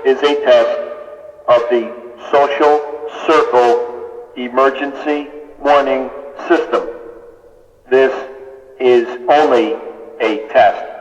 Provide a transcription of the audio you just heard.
is a test of the social circle emergency warning system. This is only a test.